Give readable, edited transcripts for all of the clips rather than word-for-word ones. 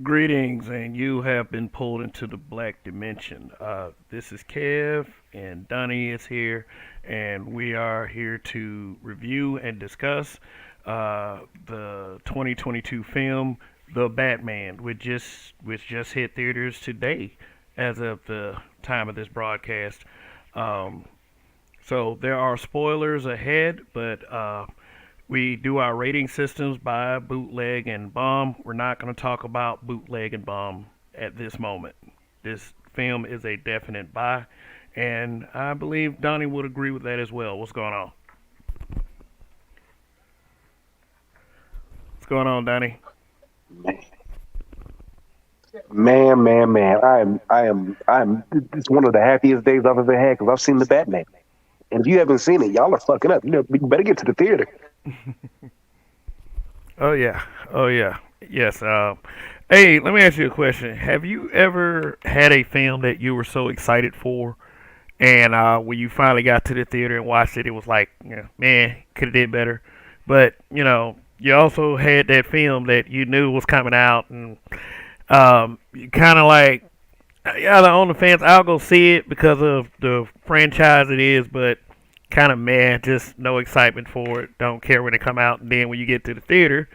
Greetings, and you have been pulled into the black dimension. This is Kev, and Donnie is here, and we are here to review and discuss the 2022 film, The Batman, which just hit theaters today, as of the time of this broadcast. Um, so there are spoilers ahead, but we do our rating systems by bootleg and bomb. We're not going to talk about bootleg and bomb at this moment. This film is a definite buy, and I believe Donnie would agree with that as well. What's going on? What's going on, Donnie? Man. I am. It's one of the happiest days I've ever had because I've seen the Batman. And if you haven't seen it, y'all are fucking up. You better get to the theater. Oh yeah, oh yeah, yes. Hey, let me ask you a question. Have you ever had a film that you were so excited for, and when you finally got to the theater and watched it, it was like, man, could have did better. But you also had that film that you knew was coming out, and you kind of like, yeah, on the fence. I'll go see it because of the franchise it is, but kind of meh, just no excitement for it. Don't care when it come out, and then when you get to the theater,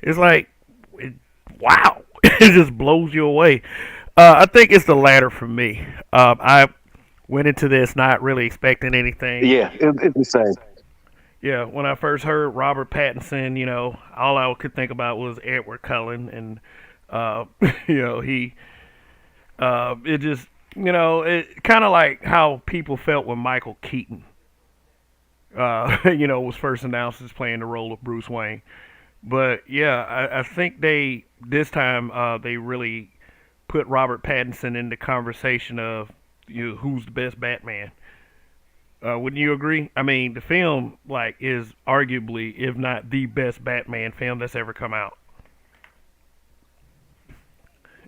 it's like, it, wow, it just blows you away. I think it's the latter for me. I went into this not really expecting anything. Yeah, it's the same. Yeah, when I first heard Robert Pattinson, all I could think about was Edward Cullen, and uh, he, it just, it kind of like how people felt when Michael Keaton, was first announced as playing the role of Bruce Wayne. But yeah, I think they this time they really put Robert Pattinson in the conversation of who's the best Batman. Wouldn't you agree? I mean, the film like is arguably, if not the best Batman film that's ever come out.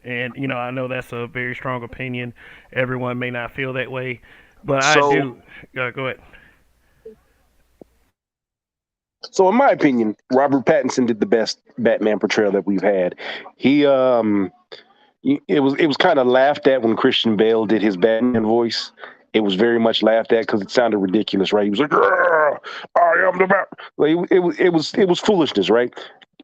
And I know that's a very strong opinion. Everyone may not feel that way, but I So, do. Go ahead. so in my opinion, Robert Pattinson did the best Batman portrayal that we've had. He it was kind of laughed at when Christian Bale did his Batman voice. It was very much laughed at because it sounded ridiculous, right? He was like, "Grr, "I am the Bat." Like, it was foolishness, right?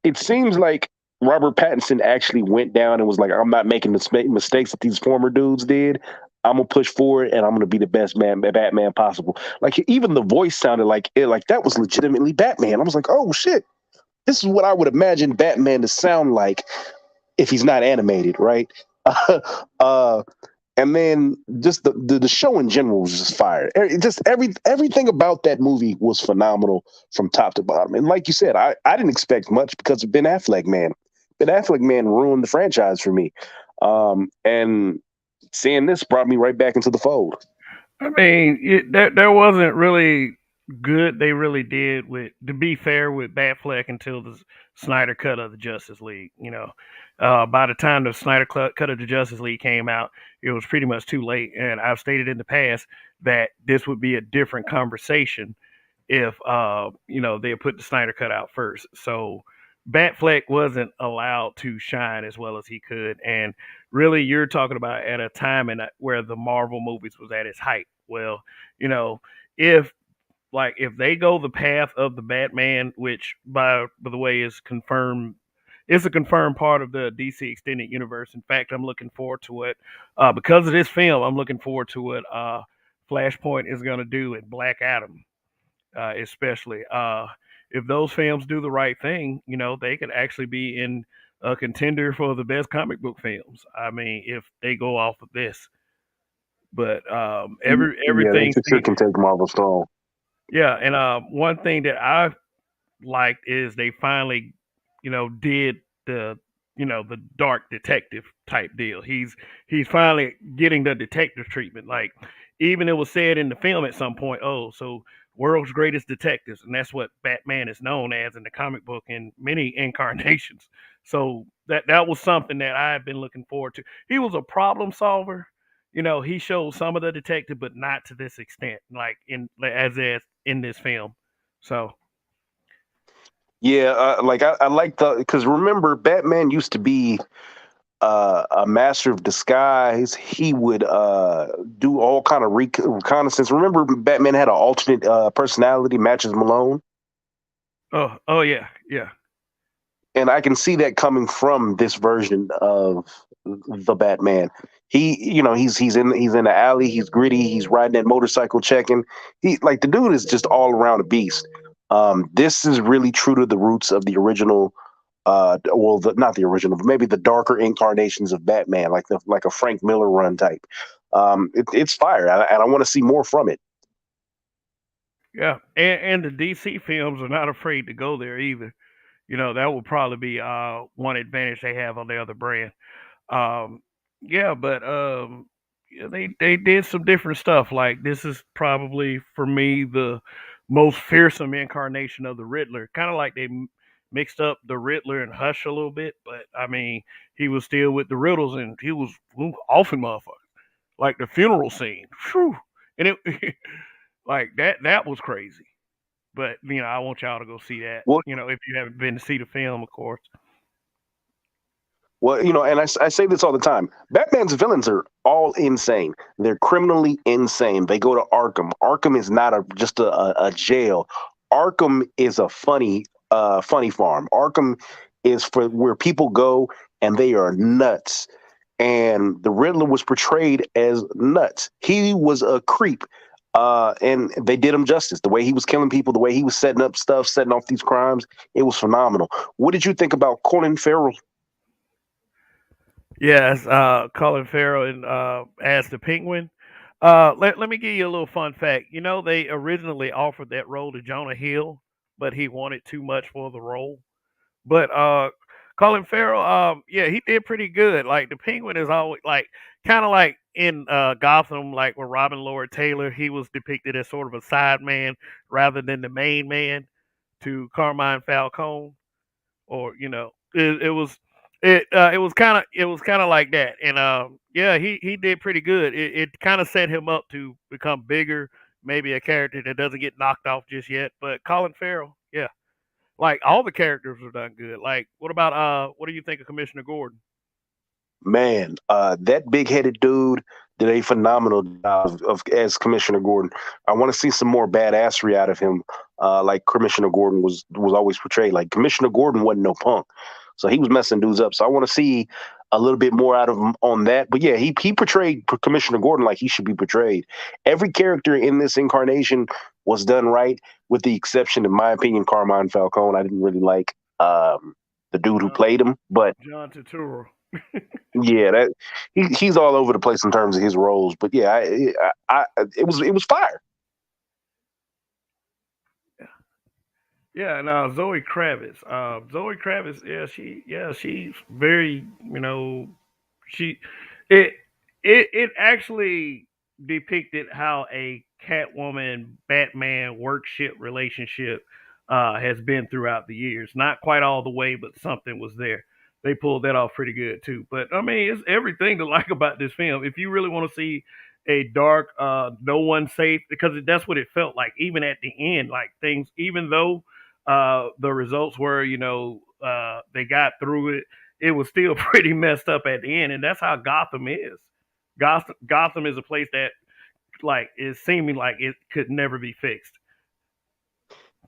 It seems like Robert Pattinson actually went down and was like, "I'm not making the mistakes that these former dudes did. I'm gonna push forward and I'm gonna be the best Batman possible." Like even the voice sounded like it, like that was legitimately Batman. I was like, "Oh shit, this is what I would imagine Batman to sound like if he's not animated, right?" uh, and then just the show in general was just fire. Just everything about that movie was phenomenal from top to bottom. And like you said, I didn't expect much because of Ben Affleck, man. Ben Affleck, man, ruined the franchise for me. And seeing this brought me right back into the fold. I mean, there wasn't really good they really did with, to be fair, with Batfleck until the Snyder cut of the Justice League. By the time the Snyder cut of the Justice League came out, it was pretty much too late. And I've stated in the past that this would be a different conversation if they had put the Snyder cut out first. So Batfleck wasn't allowed to shine as well as he could, and really, you're talking about at a time where the Marvel movies was at its height. Well, you know, if if they go the path of the Batman, which by the way is confirmed, is a confirmed part of the DC extended universe. In fact, I'm looking forward to it because of this film. I'm looking forward to what Flashpoint is going to do in Black Adam, especially. If those films do the right thing, they could actually be in a contender for the best comic book films. I mean, if they go off of this, but Yeah, they everything for sure seems, can take Marvel strong. yeah. And one thing that I liked is they finally, did the the dark detective type deal. He's finally getting the detective treatment. Like even it was said in the film at some point, oh, so world's greatest detectives, and that's what Batman is known as in the comic book in many incarnations. So that was something that I have been looking forward to. He was a problem solver. He showed some of the detective, but not to this extent, like as in this film. So Yeah, like I like the because remember Batman used to be a master of disguise. He would do all kind of reconnaissance. Remember, Batman had an alternate personality, matches Malone, Oh yeah, yeah, and I can see that coming from this version of the Batman. He's in the alley. He's gritty. He's riding that motorcycle, checking. He like the dude is just all around a beast. This is really true to the roots of the original. Not the original, but maybe the darker incarnations of Batman, like a Frank Miller run type. It's fire, and I want to see more from it. yeah. And the DC films are not afraid to go there either. That will probably be one advantage they have on the other brand. Um, yeah, but yeah, they did some different stuff. Like this is probably for me the most fearsome incarnation of the Riddler. Kind of like they mixed up the Riddler and Hush a little bit, but I mean he was still with the riddles and he was off and motherfucker. Like the funeral scene, whew, and it like that was crazy. But I want y'all to go see that. Well, If you haven't been to see the film, of course. and I say this all the time. Batman's villains are all insane. They're criminally insane. They go to Arkham. Arkham is not just a jail. Arkham is a funny farm. Arkham is for where people go and they are nuts. And the Riddler was portrayed as nuts. He was a creep. And they did him justice. The way he was killing people, the way he was setting up stuff, setting off these crimes, it was phenomenal. What did you think about Colin Farrell? Yes, Colin Farrell and as the Penguin. Let me give you a little fun fact. They originally offered that role to Jonah Hill, but he wanted too much for the role. But Colin Farrell, yeah, he did pretty good. Like the Penguin is always like kind of like in Gotham, like with Robin Lord Taylor, he was depicted as sort of a side man rather than the main man to Carmine Falcone, or it was kind of like that. And yeah, he did pretty good. It kind of set him up to become bigger, maybe a character that doesn't get knocked off just yet. But Colin Farrell, yeah, like all the characters were done good. Like what do you think of Commissioner Gordon? Man, that big headed dude did a phenomenal job of as Commissioner Gordon. I want to see some more badassery out of him, like Commissioner Gordon was always portrayed. Like Commissioner Gordon wasn't no punk, so he was messing dudes up. So I want to see a little bit more out of him on that. But yeah, he portrayed Commissioner Gordon like he should be portrayed. Every character in this incarnation was done right, with the exception, in my opinion, Carmine Falcone. I didn't really like the dude who John played him, but John Turturro. yeah, that he's all over the place in terms of his roles, but yeah, it was fire. Yeah, and Zoe Kravitz. Zoe Kravitz, she's very, she it it actually depicted how a Catwoman Batman work ship relationship has been throughout the years. Not quite all the way, but something was there. They pulled that off pretty good too. But I mean, it's everything to like about this film. If you really want to see a dark, no one safe, because that's what it felt like. Even at the end, like things, even though the results were, they got through it. It was still pretty messed up at the end, and that's how Gotham is. Gotham is a place that like is seeming like it could never be fixed.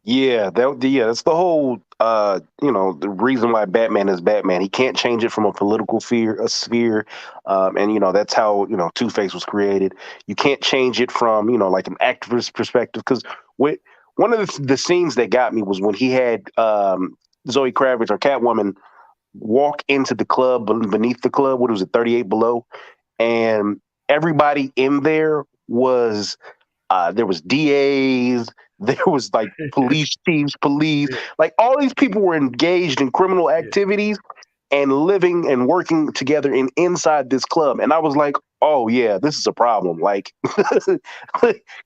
That's the whole the reason why Batman is Batman. He can't change it from a political sphere, and that's how Two Face was created. You can't change it from like an activist perspective, because with one of the scenes that got me was when he had Zoe Kravitz or Catwoman walk into the club beneath the club. What was it, 38 Below, and everybody in there was DAs, there was like police chiefs, police, Yeah, like all these people were engaged in criminal yeah, activities and living and working together inside this club. And I was like, oh yeah, this is a problem. Like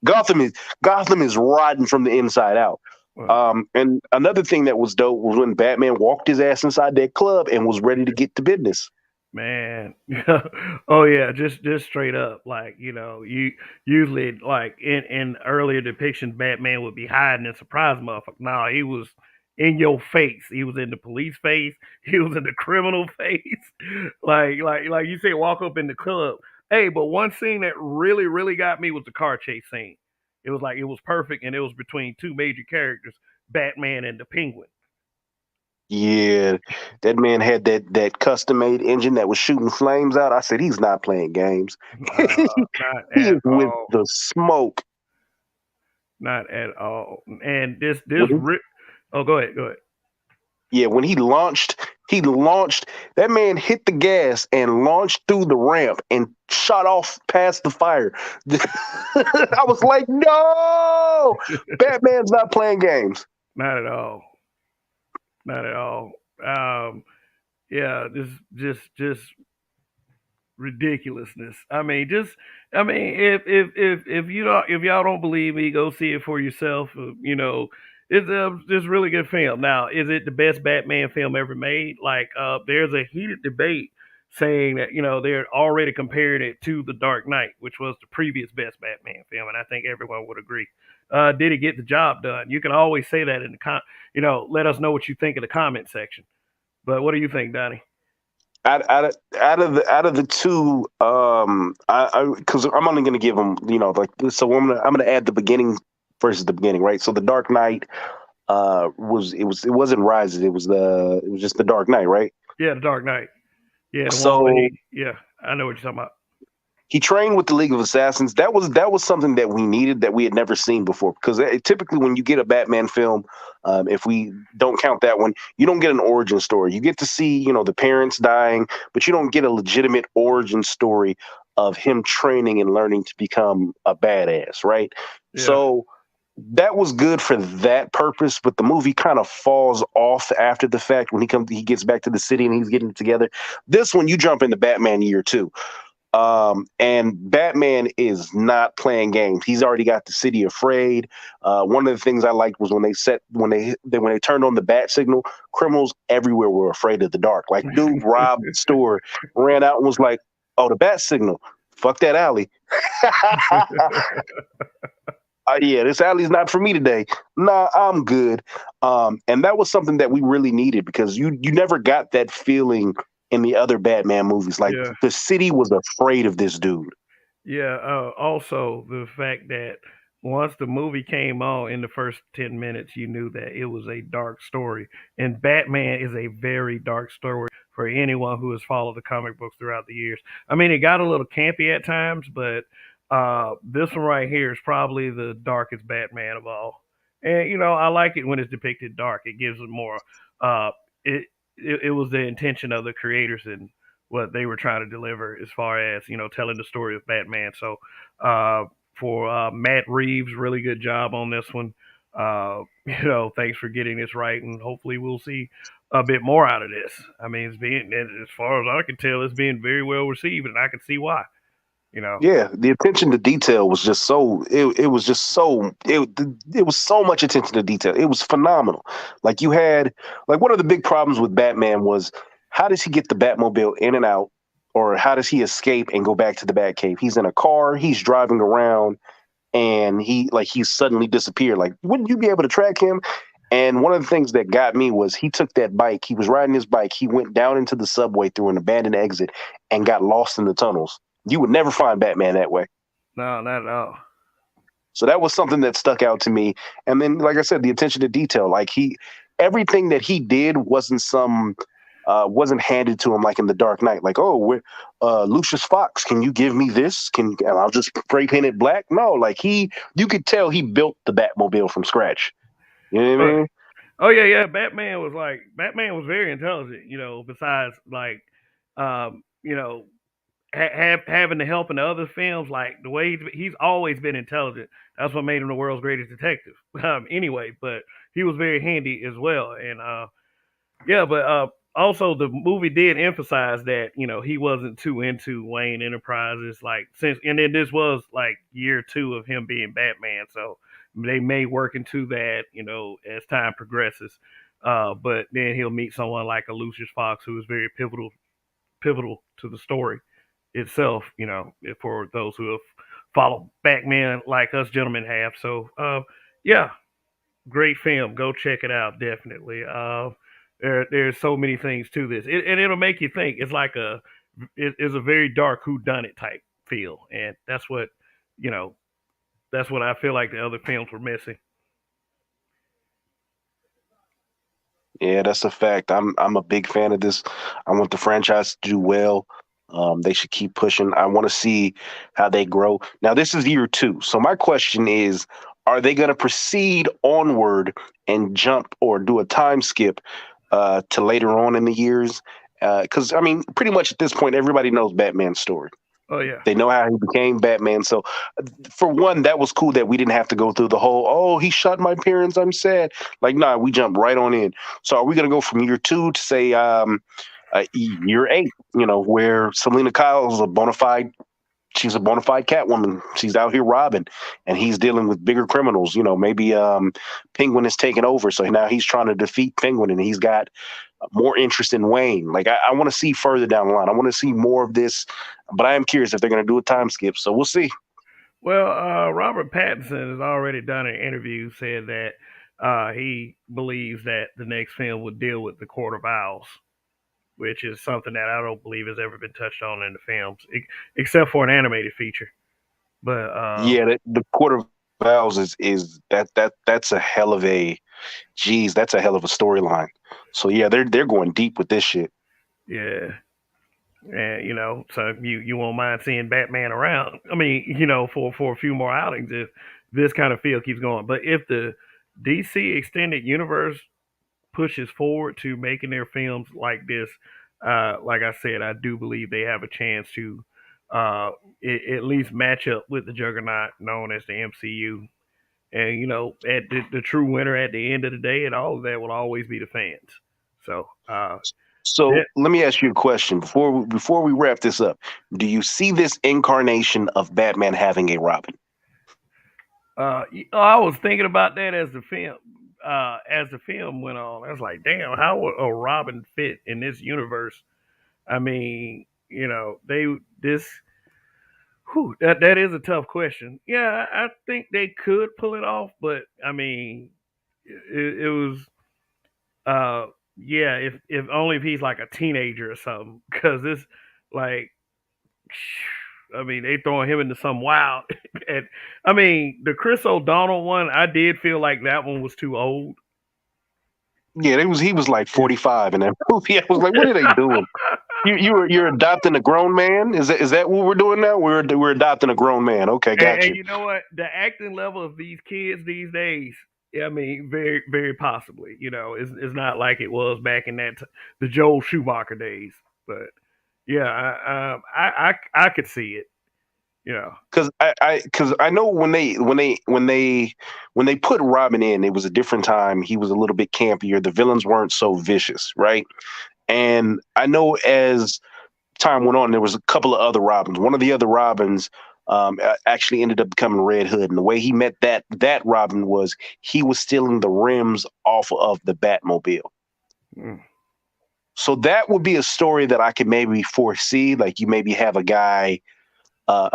Gotham is Gotham is rotten from the inside out. well, And another thing that was dope was when Batman walked his ass inside that club and was ready to get to business. man. Oh yeah, just straight up, like you usually like in earlier depictions, Batman would be hiding and surprise motherfucker. No, he was in your face. He was in the police face. He was in the criminal face. Like you say, walk up in the club. Hey, but one scene that really got me was the car chase scene. It was like it was perfect, and it was between two major characters, Batman and the Penguin. Yeah, that man had that custom made engine that was shooting flames out. I said he's not playing games. Uh, not He at is with all. the smoke. Not at all. And this When this he, ri- oh, go ahead, go ahead. yeah, when he launched. That man hit the gas and launched through the ramp and shot off past the fire. I was like, no, Batman's not playing games. Not at all. Not at all. Um, yeah, just ridiculousness. If you don't, if y'all don't believe me, go see it for yourself. It's just really good film. Now, is it the best Batman film ever made? Like, there's a heated debate saying that they're already comparing it to The Dark Knight, which was the previous best Batman film, and I think everyone would agree. Did it get the job done? You can always say that in the let us know what you think in the comment section. But what do you think, Donnie? Out of the two, I because I'm only going to give them, like, so I'm gonna add the beginning versus the beginning, right? So the Dark Knight it wasn't Rises, it was just the Dark Knight, right? Yeah, The Dark Knight. Yeah, the one where So yeah, I know what you're talking about. he trained with the League of Assassins. That was something that we needed, that we had never seen before. Because typically, when you get a Batman film, if we don't count that one, you don't get an origin story. You get to see, the parents dying, but you don't get a legitimate origin story of him training and learning to become a badass, right? Yeah, So that was good for that purpose, but the movie kind of falls off after the fact when he gets back to the city and he's getting it together. This one, you jump into Batman year two. And Batman is not playing games. He's already got the city afraid. One of the things I liked was when they turned on the bat signal, criminals everywhere were afraid of the dark. Like, dude robbed the store, ran out and was like, "Oh, the bat signal. Fuck that alley." Yeah, this alley's not for me today. Nah, I'm good. And that was something that we really needed, because you never got that feeling in the other Batman movies. Like, yeah, the city was afraid of this dude. yeah. Also, the fact that once the movie came on in the first 10 minutes, you knew that it was a dark story, and Batman is a very dark story for anyone who has followed the comic books throughout the years. I mean, it got a little campy at times, but this one right here is probably the darkest Batman of all. And I like it when it's depicted dark. It gives it more. Uh, it, it was the intention of the creators and what they were trying to deliver as far as telling the story of Batman. So uh, for Matt Reeves, really good job on this one. Thanks for getting this right, and hopefully we'll see a bit more out of this. I mean, as far as I can tell, it's being very well received, and I can see why. You know, Yeah, the attention to detail was just so it was just so it was so much attention to detail. It was phenomenal. Like, you had, like, one of the big problems with Batman was, how does he get the Batmobile in and out, or how does he escape and go back to the Batcave? He's in a car, he's driving around, and he's suddenly disappeared. Like, wouldn't you be able to track him? And one of the things that got me was, he took that bike, he was riding his bike, he went down into the subway through an abandoned exit and got lost in the tunnels. You would never find Batman that way. no, not at all. So that was something that stuck out to me. And then, like I said, the attention to detail. Like, everything that he did wasn't handed to him like in the Dark Knight. Like, oh, Lucius Fox, can you give me this? And I'll just spray paint it black. No, like, you could tell he built the Batmobile from scratch. You know what I Right. mean? Oh yeah, yeah. Batman was very intelligent. Besides like, um, having the help in the other films, like the way he's always been intelligent. That's what made him the world's greatest detective. Anyway, but he was very handy as well, and yeah, but also the movie did emphasize that he wasn't too into Wayne Enterprises, like and then this was like year two of him being Batman, so they may work into that as time progresses. But then he'll meet someone like a Lucius Fox, who is very pivotal to the story itself. For those who have followed Batman like us gentlemen have. So yeah, great film. Go check it out. Definitely. There's so many things to this, and it'll make you think. It's a very dark who done it type feel, and you know that's what I feel like the other films were missing. Yeah, that's a fact. I'm a big fan of this. I want the franchise to do well. They should keep pushing. I want to see how they grow. Now, this is year two. So my question is, are they going to proceed onward and jump or do a time skip to later on in the years? Because I mean, pretty much at this point, everybody knows Batman's story. Oh yeah. They know how he became Batman. So, for one, that was cool that we didn't have to go through the whole, oh, he shot my parents, I'm sad. Like, nah, we jumped right on in. So, are we going to go from year two to say year eight, where Selena Kyle is she's a bona fide Catwoman. She's out here robbing and he's dealing with bigger criminals. Maybe Penguin is taking over. So now he's trying to defeat Penguin and he's got more interest in Wayne. Like I want to see further down the line. I want to see more of this, but I am curious if they're going to do a time skip. So we'll see. Well, Robert Pattinson has already done an interview said that he believes that the next film would deal with the Court of Owls, which is something that I don't believe has ever been touched on in the films, except for an animated feature. But Yeah, the Court of Owls is that's a hell of a that's a hell of a storyline. So yeah, they're going deep with this shit. yeah, and so you won't mind seeing Batman around. I mean, for a few more outings if this kind of feel keeps going. But if the DC extended universe pushes forward to making their films like this, like I said, I do believe they have a chance to at least match up with the juggernaut known as the MCU. And at the true winner at the end of the day, and all of that will always be the fans. So So that, let me ask you a question before we wrap this up. Do you see this incarnation of Batman having a Robin? I was thinking about that as the film went on. I was like, damn, how would a Robin fit in this universe? I mean, they this that is a tough question. Yeah, I think they could pull it off, but I mean, it was yeah, if only if he's like a teenager or something, because it's like, I mean, they throwing him into some wild. And I mean, the Chris O'Donnell one, I did feel like that one was too old. Yeah, he was like Yeah. 45 in that movie. I was like, what are they doing? You're adopting a grown man? Is that what we're doing now? We're adopting a grown man. Okay, And, got you. you know what? The acting level of these kids these days, I mean, very, very possibly. It's not like it was back in the Joel Schumacher days. But yeah, I could see it. You know. Because I know when they put Robin in, it was a different time. He was a little bit campier. The villains weren't so vicious, right? And I know as time went on, there was a couple of other Robins. One of the other Robins actually ended up becoming Red Hood, and the way he met that Robin was he was stealing the rims off of the Batmobile. Mm. So that would be a story that I could maybe foresee. Like you maybe have a guy,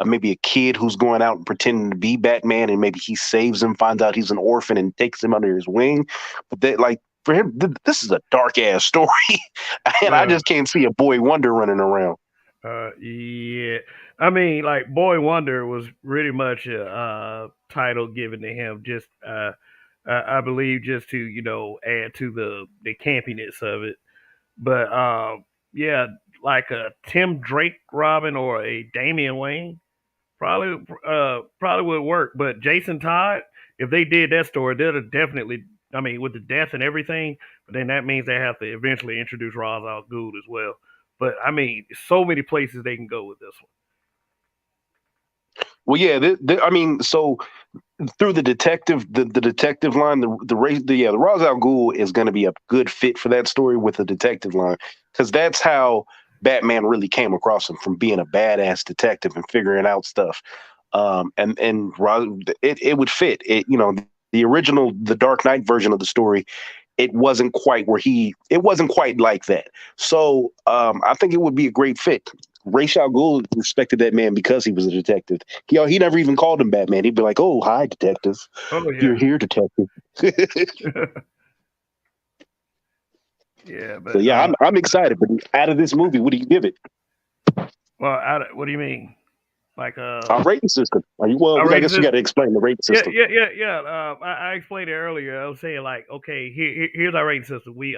maybe a kid who's going out and pretending to be Batman, and maybe he saves him, finds out he's an orphan, and takes him under his wing. But like for him, this is a dark ass story, and I Yeah. just can't see a boy wonder running around. Yeah. I mean, like Boy Wonder was really much a title given to him, just I believe, just to add to the campiness of it. But yeah, like a Tim Drake Robin or a Damian Wayne probably would work. But Jason Todd, if they did that story, they'd have definitely. I mean, with the death and everything, but then that means they have to eventually introduce Ra's al Ghul as well. But I mean, so many places they can go with this Well, yeah, I mean, so through the detective line, the Ra's al Ghul is going to be a good fit for that story with the detective line because that's how Batman really came across him from being a badass detective and figuring out stuff. And it would fit. The original the Dark Knight version of the story, it wasn't quite like that. So I think it would be a great fit. Ra's al Ghul respected that man because he was a detective. He never even called him Batman. He'd be like, "Oh, hi, detective. Oh You're yeah, here, detective." yeah. So But yeah, I'm excited. But out of this movie, what do you give it? well, what do you mean? Like Our rating system. Are you well? our I rating guess we got system? to explain the rating Yeah, system. yeah, yeah, yeah. I explained it earlier. I was saying like, okay, here's our rating system. We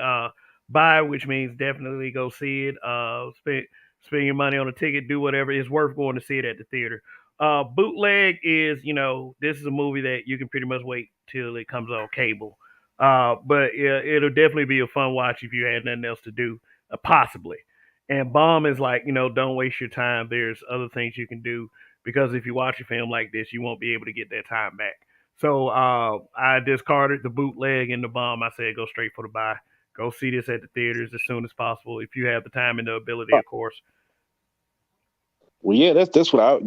buy, which means definitely go see it. Spend your money on a ticket, do whatever. It's worth going to see it at the theater. Bootleg is, this is a movie that you can pretty much wait till it comes on cable. But yeah, it'll definitely be a fun watch if you had nothing else to do, possibly. And bomb is like, don't waste your time. There's other things you can do because if you watch a film like this, you won't be able to get that time back. So I discarded the bootleg and the bomb. I said go straight for the buy. Go see this at the theaters as soon as possible if you have the time and the ability, Oh, of course. well, yeah, that's what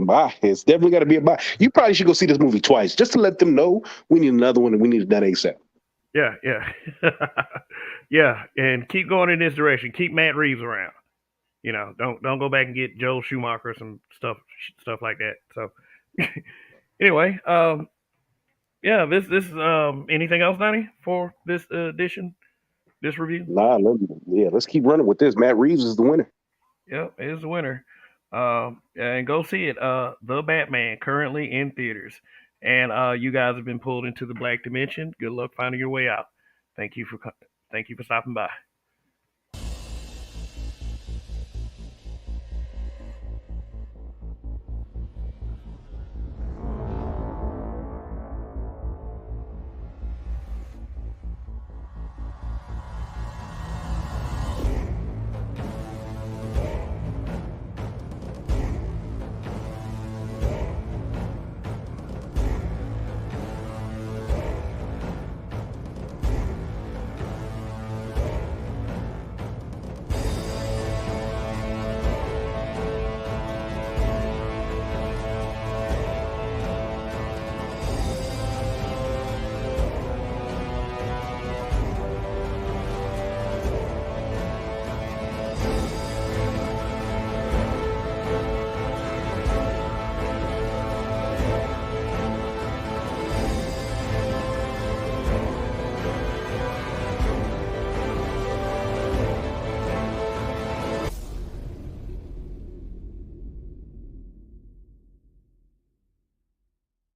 buy. It's definitely got to be a buy. You probably should go see this movie twice just to let them know we need another one and we need it done ASAP. Yeah, yeah, yeah. And keep going in this direction. Keep Matt Reeves around. Don't go back and get Joel Schumacher or some stuff like that. So anyway, yeah. This anything else, Donnie, for this edition, this review? Let's keep running with this. Matt Reeves is the winner. Yep, is the winner. And go see it. The Batman currently in theaters, and you guys have been pulled into the black dimension. Good luck finding your way out. Thank you for thank you for stopping by.